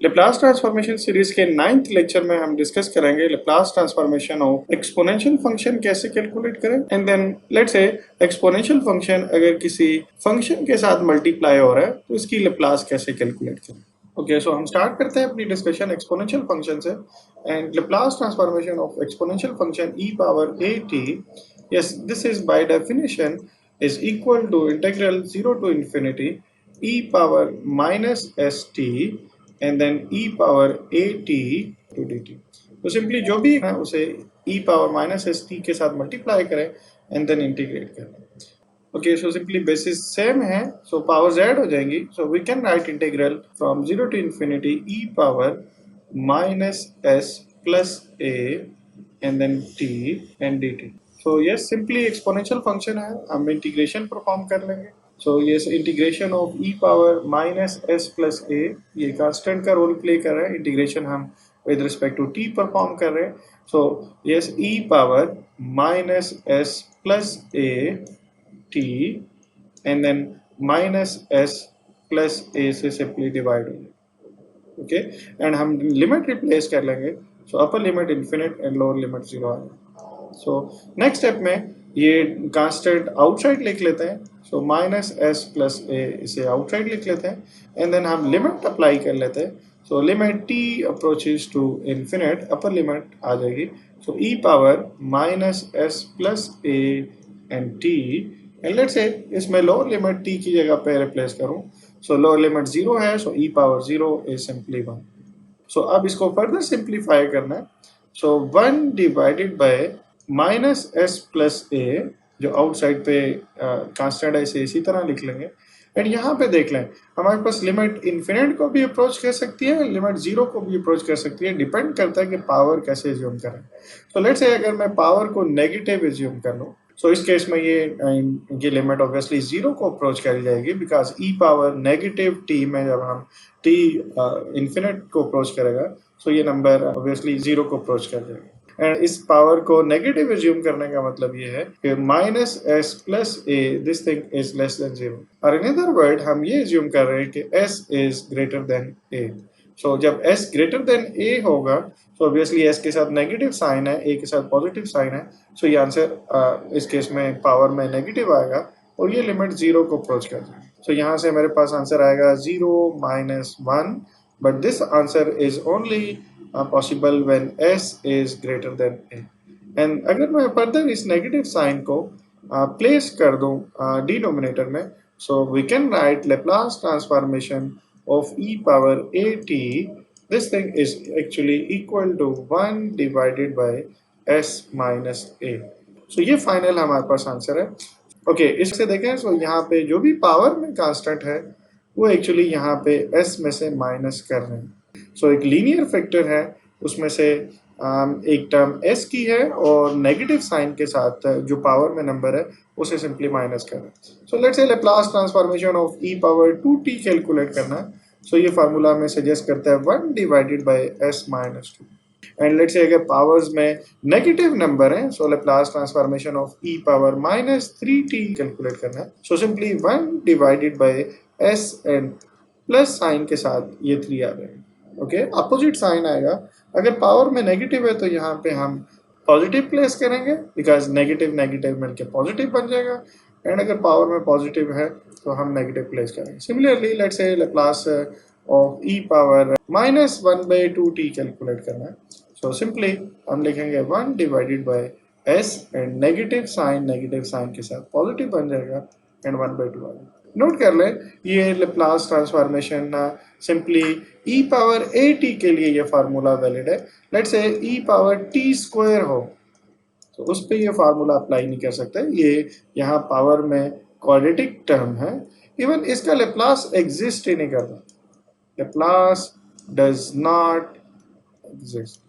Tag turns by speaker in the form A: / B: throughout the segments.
A: Laplace transformation series के 9th lecture में हम डिस्कस करेंगे Laplace transformation of exponential function कैसे कैलकुलेट करें and then let's say exponential function अगर किसी फंक्शन के साथ मल्टीप्लाई हो रहा है तो इसकी लेप्लास कैसे कैलकुलेट करें। ओके, सो हम स्टार्ट करते हैं अपनी डिस्कशन एक्सपोनेंशियल फंक्शन से and Laplace transformation of exponential function e power a t, yes, this is by definition is equal to integral 0 to infinity e power minus st and then e power a t to dt। तो simply जो भी है उसे e power minus s t के साथ multiply करें and then integrate करें। Okay, so simply basis same है, सो पावर्स ऐड हो जाएंगी, so we can write integral from 0 to infinity e power minus s plus a and then t and dt। So yes, simply exponential function है, हम integration perform कर लेंगे। So ये integration of e power minus s plus a, ये constant का role play कर रहा है। इंटीग्रेशन हम with respect to t perform कर रहे हैं। So yes, e power minus s plus a t and then minus s plus a से सिंपली डिवाइड हो जाए। ओके, एंड हम लिमिट रिप्लेस कर लेंगे। So upper limit infinite and lower limit 0 आ जाए। सो नेक्स्ट स्टेप में ये कांस्टेंट आउटसाइड लिख लेते हैं। So minus s plus a, इसे आउटसाइड लिख लेते हैं एंड देन हम लिमिट अप्लाई कर लेते हैं। So limit t approaches to infinite, upper limit आ जाएगी। So e power minus s plus a and t and let's say इसमें लोअर लिमिट t की जगह पे रिप्लेस करूं। सो लोअर लिमिट 0 है, so e power 0 is simply 1। So अब इसको फर्दर सिंप्लीफाई करना है। So 1 divided by minus s plus a, जो आउटसाइड पे कांस्टेंट है, इसे इसी तरह लिख लेंगे। एंड यहाँ पे देख लें, हमारे पास लिमिट इन्फिनिट को भी अप्रोच कर सकती है, लिमिट 0 को भी अप्रोच कर सकती है, डिपेंड करता है कि पावर कैसे एज्यूम करें। तो लेट्स से अगर मैं पावर को नेगेटिव एज्यूम कर लूँ, सो इस केस में ये लिमिट ऑब्वियसली 0 को अप्रोच कर जाएगी, because e power negative t में जब हम t इन्फिनिट को अप्रोच करेगा, सो ये नंबर ऑब्वियसली 0 को अप्रोच कर जाएगा। एंड इस पावर को नेगेटिव एज्यूम करने का मतलब ये है कि minus s plus A, this thing is less than 0, और इन अदर वर्ड हम ये एज्यूम कर रहे हैं कि s is greater than a। सो जब s ग्रेटर देन a होगा, तो ऑब्वियसली s के साथ नेगेटिव साइन है, a के साथ पॉजिटिव साइन है, सो ये आंसर इस केस में पावर में नेगेटिव आएगा और ये लिमिट 0 को अप्रोच कर जाएगी। सो यहाँ से मेरे पास आंसर आएगा 0 minus 1, but this answer is only possible when s is greater than a। And अगर मैं फर्दर इस नेगेटिव साइन को प्लेस कर दूं डिनोमिनेटर में, so we can write Laplace transformation of e power a t, this thing is actually equal to 1 divided by s minus a। So ये final हमारे पास answer है। ओके, इससे देखें, सो यहाँ पे जो भी पावर में कांस्टेंट है वो एक्चुअली यहाँ पे s में से माइनस कर रहे हैं। सो एक लीनियर फैक्टर है, उसमें से एक टर्म s की है और नेगेटिव साइन के साथ जो पावर में नंबर है उसे सिंपली माइनस कर रहे हैं। So let's say Laplace transformation of e power 2t calculate करना है। सो ये फार्मूला में सजेस्ट करता है 1 divided by s minus 2। And let's say अगर पावर्स में नेगेटिव नंबर है, so Laplace transformation of e power minus 3t calculate करना है। So simply 1 divided by s and plus sign के साथ ये 3 आ जाएगा। ओके, अपोजिट साइन आएगा। अगर पावर में नेगेटिव है तो यहाँ पे हम पॉजिटिव प्लेस करेंगे, बिकॉज नेगेटिव नेगेटिव मिलके पॉजिटिव बन जाएगा। एंड अगर पावर में पॉजिटिव है तो हम नेगेटिव प्लेस करेंगे। Similarly let's say Laplace of e power minus 1/2t calculate करना है। सो सिंपली हम लिखेंगे 1 divided by s and negative sign के साथ पॉजिटिव बन जाएगा एंड 1/2 आ जाएगा। नोट कर लें, ये Laplace transformation simply e power a t के लिए ये फार्मूला वैलिड है। Let's say e power t square हो तो उस पर ये फार्मूला अप्लाई नहीं कर सकते, ये यहाँ पावर में क्वाड्रेटिक टर्म है, इवन इसका लेप्लास एग्जिस्ट ही नहीं करता। Laplace does not exist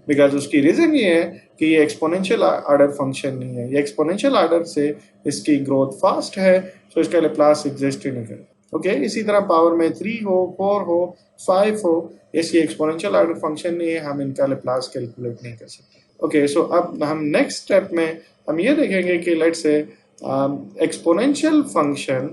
A: because उसकी रीजन ये है कि ये एक्सपोनेंशियल ऑर्डर फंक्शन नहीं है, ये एक्सपोनेंशियल ऑर्डर से इसकी ग्रोथ फास्ट है, तो इसका लेप्लास एग्जिस्ट ही नहीं करता। ओके, इसी तरह पावर में 3 हो, 4 हो, 5 हो, ऐसी एक्सपोनेंशियल ऑर्डर फंक्शन नहीं है, हम इनका लेप्लास कैलकुलेट नहीं कर सकते। ओके, सो अब हम नेक्स्ट स्टेप में हम ये देखेंगे कि लेट्स से एक्सपोनेंशियल फंक्शन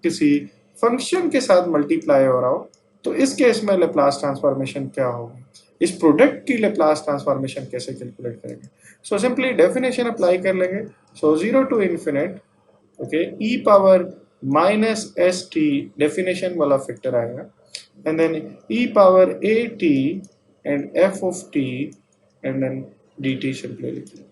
A: किसी फंक्शन के साथ मल्टीप्लाई हो रहा हो। तो इस केस में लेप्लास ट्रांसफॉर्मेशन क्या होगी, इस प्रोडक्ट की लेप्लास ट्रांसफॉर्मेशन कैसे कैलकुलेट करेंगे। सो सिंपली डेफिनेशन अप्लाई कर लेंगे। So zero to infinite, okay, e power minus s t definition वाला फैक्टर आएगा, and then e power a t and f of t and then d t simply लिखिए।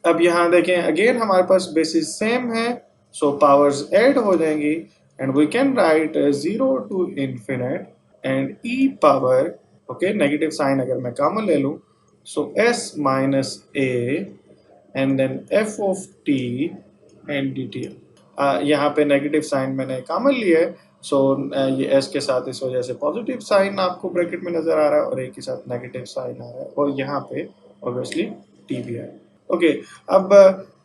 A: अब यहाँ देखें again हमारे पास basis same है, सो पावर्स ऐड हो जाएंगी and we can write zero to infinite and e power, okay, negative sign अगर मैं कॉमन ले लूँ, so s minus a and then f of t and d t. यहाँ पे negative sign मैंने common लिया है, सो ये एस के साथ इस वजह से पॉजिटिव साइन आपको ब्रैकेट में नजर आ रहा है और ए के साथ नेगेटिव साइन आ रहा है, और यहाँ पे ऑब्वियसली टी भी है। ओके, अब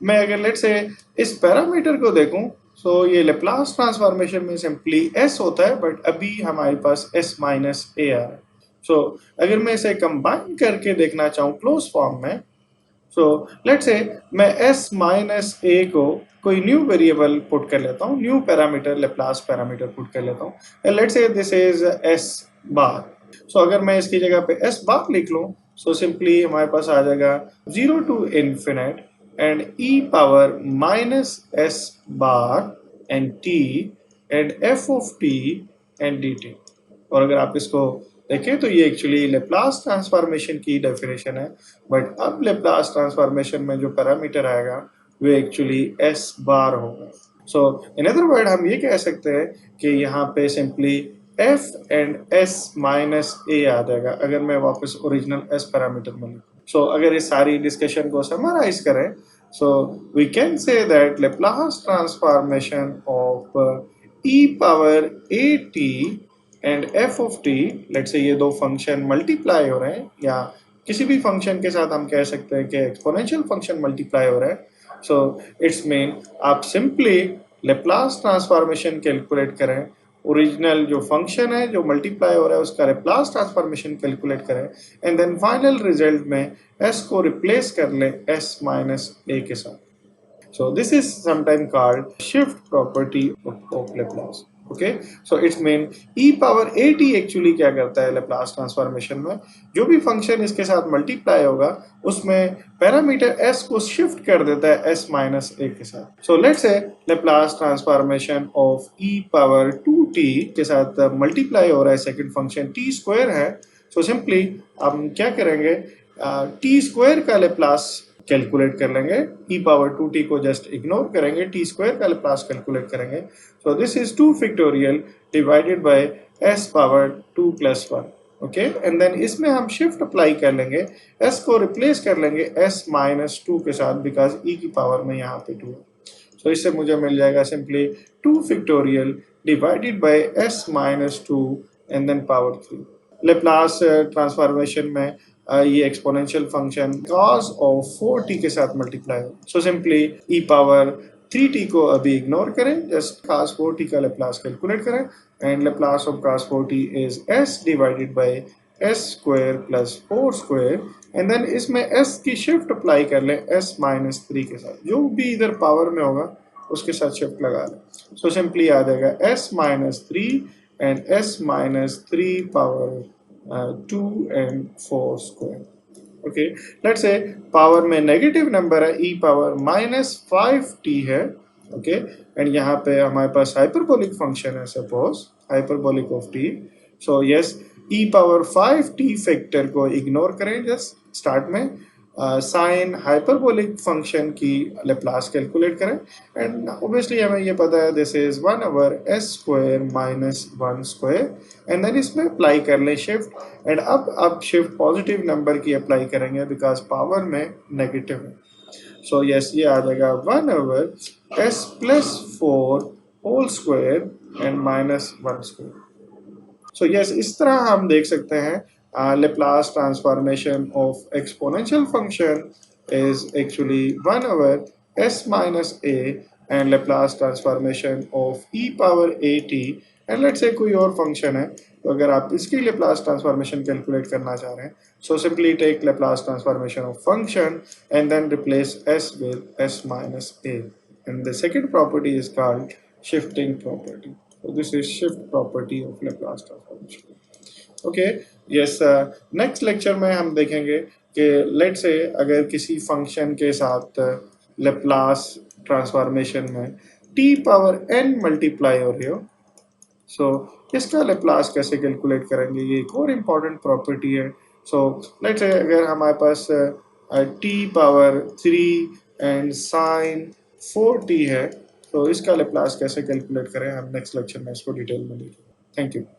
A: मैं अगर लेट से इस पैरामीटर को देखूं, सो ये लेप्लास ट्रांसफॉर्मेशन में सिंपली एस होता है, बट अभी हमारे पास एस माइनस ए आ रहा है। सो अगर मैं इसे कंबाइन करके देखना चाहूँ क्लोज फॉर्म में, सो लेट से मैं s माइनस ए को कोई न्यू वेरिएबल पुट कर लेता हूँ, new parameter Laplace parameter put कर लेता हूँ, लेट से दिस इज s बार। सो अगर मैं इसकी जगह पे s बार लिख लूँ, सो सिंपली हमारे पास आ जाएगा zero to infinite and e power minus s bar and t and f of t and d t. और अगर आप इसको देखें तो ये एक्चुअली लेप्लास ट्रांसफॉर्मेशन की डेफिनेशन है, बट अब लेप्लास ट्रांसफॉर्मेशन में जो पैरामीटर आएगा वो एक्चुअली एस बार होगा। सो इन अदर वर्ड हम ये कह सकते हैं कि यहाँ पे simply f and s minus a आ जाएगा अगर मैं वापस ओरिजिनल एस पैरामीटर में लिखूँ। सो अगर इस सारी डिस्कशन को समराइज करें, so we can say that Laplace transformation of e power a t and f of t, let say ये दो फंक्शन मल्टीप्लाई हो रहे हैं, या किसी भी फंक्शन के साथ हम कह सकते हैं कि एक्सपोनेंशियल फंक्शन मल्टीप्लाई हो रहा है, सो इट्स मीन आप सिंपली लेप्लास ट्रांसफॉर्मेशन कैलकुलेट करें, ओरिजिनल जो फंक्शन है जो मल्टीप्लाई हो रहा है उसका लेप्लास ट्रांसफॉर्मेशन कैलकुलेट करें, एंड देन फाइनल रिजल्ट में s को रिप्लेस कर लें s माइनस a के साथ। So this is sometimes called shift property of Laplace. Okay, so it's mean e power at actually क्या करता है Laplace ट्रांसफॉर्मेशन में, जो भी फंक्शन इसके साथ मल्टीप्लाई होगा उसमें पैरामीटर s को शिफ्ट कर देता है s माइनस a के साथ। So let's say Laplace transformation of e power 2t के साथ मल्टीप्लाई हो रहा है सेकंड फंक्शन t स्क्वायर है। So simply हम क्या करेंगे, t स्क्वायर का लेप्लास कैलकुलेट कर लेंगे, e पावर 2t को जस्ट इग्नोर करेंगे, t स्क्वायर का लेप्लास कैलकुलेट करेंगे। So this is 2 factorial divided by s power 2 plus 1। Okay, and then इसमें हम शिफ्ट अप्लाई कर लेंगे, s को रिप्लेस कर लेंगे s माइनस 2 के साथ, बिकॉज e की पावर में यहाँ पे 2 है। सो इससे मुझे मिल जाएगा simply 2 factorial divided by s minus 2 and then power 3। Laplace transformation में ये exponential function cos of 4t के साथ मल्टीप्लाई हो। So simply e power 3t को अभी इग्नोर करें, जस्ट cos 4t का लेप्लास कैलकुलेट करें, and Laplace of cos 4t is s divided by s square plus 4 square, and then इसमें s की शिफ्ट अप्लाई कर लें s माइनस 3 के साथ, जो भी इधर पावर में होगा उसके साथ शिफ्ट लगा लें। सो सिंपली आ जाएगा s minus 3 and s minus 3 power 2 and 4 square. Okay, let's say power में नेगेटिव नंबर है, e पावर माइनस 5t है। ओके, एंड यहाँ पे हमारे पास हाइपरबोलिक फंक्शन है, suppose hyperbolic of t। So yes, e power 5t factor को ignore करें just start में, साइन हाइपरबोलिक फंक्शन की लेप्लास कैलकुलेट करें, एंड ऑब्वियसली हमें ये पता है this is 1 over s square minus 1 square, and then इसमें अप्लाई कर लें शिफ्ट, एंड अब शिफ्ट पॉजिटिव नंबर की अप्लाई करेंगे बिकॉज पावर में नेगेटिव है। सो यस, ये आ जाएगा 1 over s plus 4 whole square and minus 1 square. So yes, इस तरह हम देख सकते हैं Laplace transformation of exponential function is actually 1 over s minus a, and Laplace transformation of e power at, and let's say कोई और function है, तो अगर आप इसकी Laplace transformation कैलकुलेट करना चाह रहे हैं, so simply take Laplace transformation of function and then replace s with s minus a, and the second property is called shifting property. So this is shift property of Laplace transformation. Okay yes next lecture में हम देखेंगे कि late से अगर किसी function के साथ Laplace transformation में टी पावर n मल्टीप्लाई हो रही हो सो इसका लेप्लास कैसे कैलकुलेट करेंगे ये एक और इम्पॉर्टेंट प्रॉपर्टी है सो लेट्स से अगर हमारे पास t power 3 and sine 4t है तो इसका लेप्लास कैसे कैलकुलेट करें हम नेक्स्ट लेक्चर में इसको डिटेल में देखेंगे थैंक यू